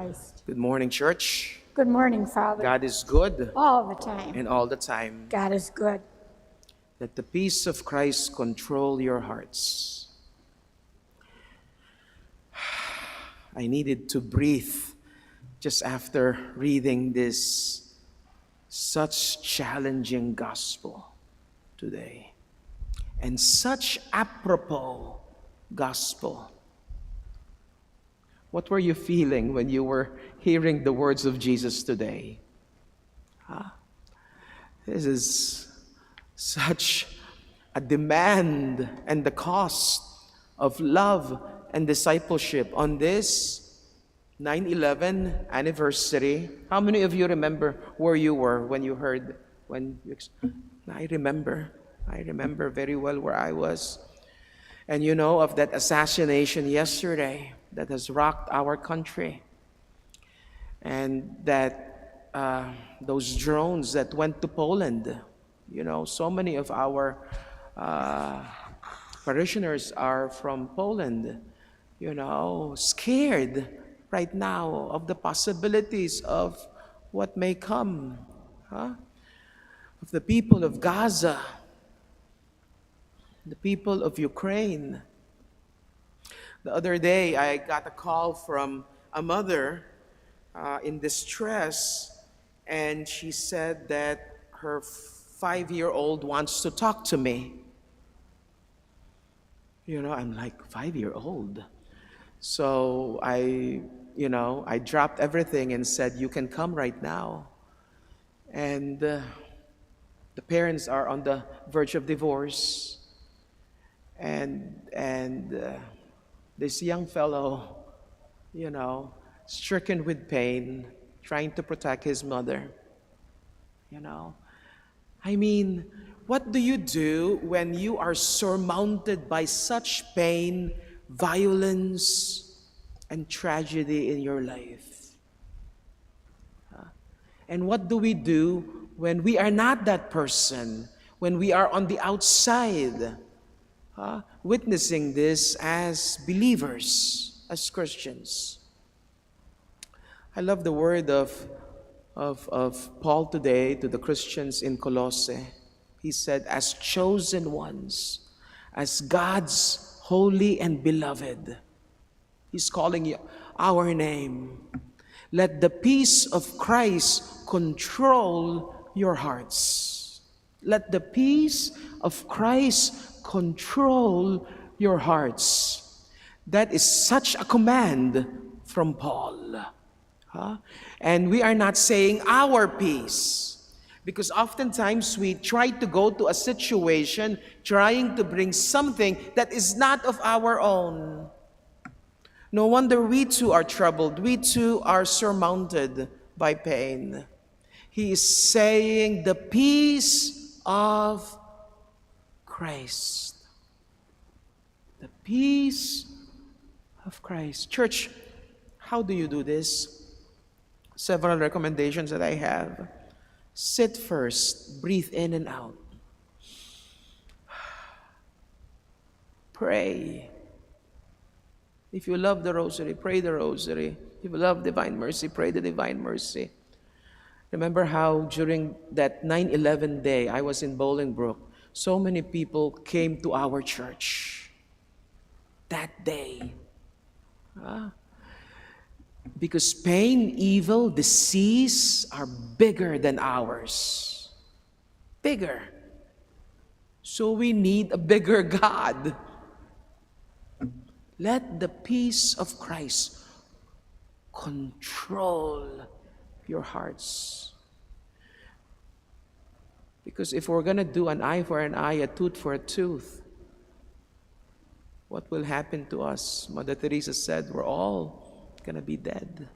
Christ. Good morning, church. Good morning, Father. God is good All the time. and all the time. God is good. Let the peace of Christ control your hearts. I needed to breathe just after reading this such challenging gospel today and such apropos gospel. What were you feeling when you were hearing the words of Jesus today? This is such a demand and the cost of love and discipleship on this 9/11 anniversary. How many of you remember where you were when you heard, I remember very well where I was. And you know of that assassination yesterday that has rocked our country. And that those drones that went to Poland, so many of our parishioners are from Poland, scared right now of the possibilities of what may come, of the people of Gaza, the people of Ukraine. The other day, I got a call from a mother in distress, and she said that her 5-year-old wants to talk to me. I'm like, 5-year-old? So I dropped everything and said, you can come right now. And the parents are on the verge of divorce. And this young fellow, stricken with pain, trying to protect his mother. What do you do when you are surmounted by such pain, violence, and tragedy in your life? And what do we do when we are not that person, when we are on the outside, witnessing this as believers, as Christians? I love the word of Paul today to the Christians in Colossae. He said, as chosen ones, as God's holy and beloved. He's calling you our name. Let the peace of Christ control your hearts. Let the peace of Christ control your hearts. That is such a command from Paul. And we are not saying our peace, because oftentimes we try to go to a situation trying to bring something that is not of our own. No wonder we too are troubled. We too are surmounted by pain. He is saying the peace of Christ. The peace of Christ. Church, how do you do this? Several recommendations that I have. Sit first, breathe in and out. Pray. If you love the rosary, pray the rosary. If you love divine mercy, pray the divine mercy. Remember how during that 9/11 day, I was in Bolingbrook, so many people came to our church that day. Because pain, evil, disease are bigger than ours. Bigger. So we need a bigger God. Let the peace of Christ control your hearts. Because if we're going to do an eye for an eye, a tooth for a tooth, what will happen to us? Mother Teresa said, we're all going to be dead.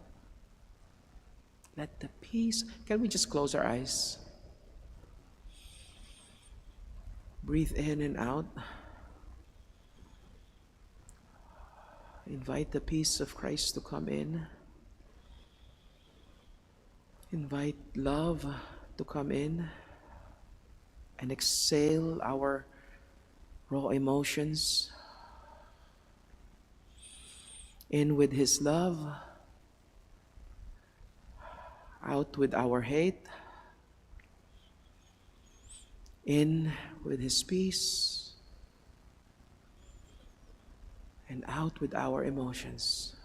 Let the peace. Can we just close our eyes? Breathe in and out. Invite the peace of Christ to come in. Invite love to come in and exhale our raw emotions. In with His love, Out with our hate, in with His peace, and out with our emotions.